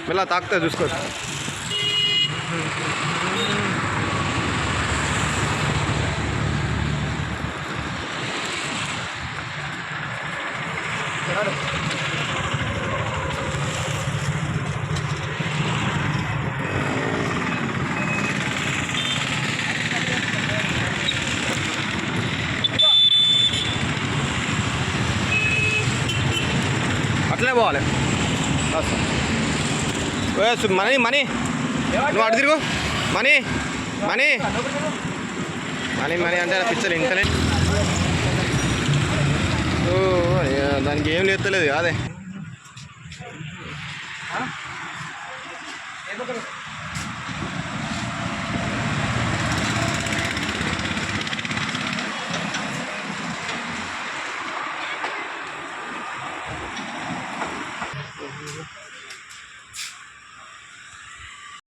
మెల్ల తాకుతా చూసుకో. అట్లనే పోవాలి. మనీ మనీ నువ్వు అటు తిరుగు. మనీ మనీ మనీ మనీ అంటే పిక్చర్ ఇంటర్నెట్ దానికి ఏం లేస్తలేదు అదే.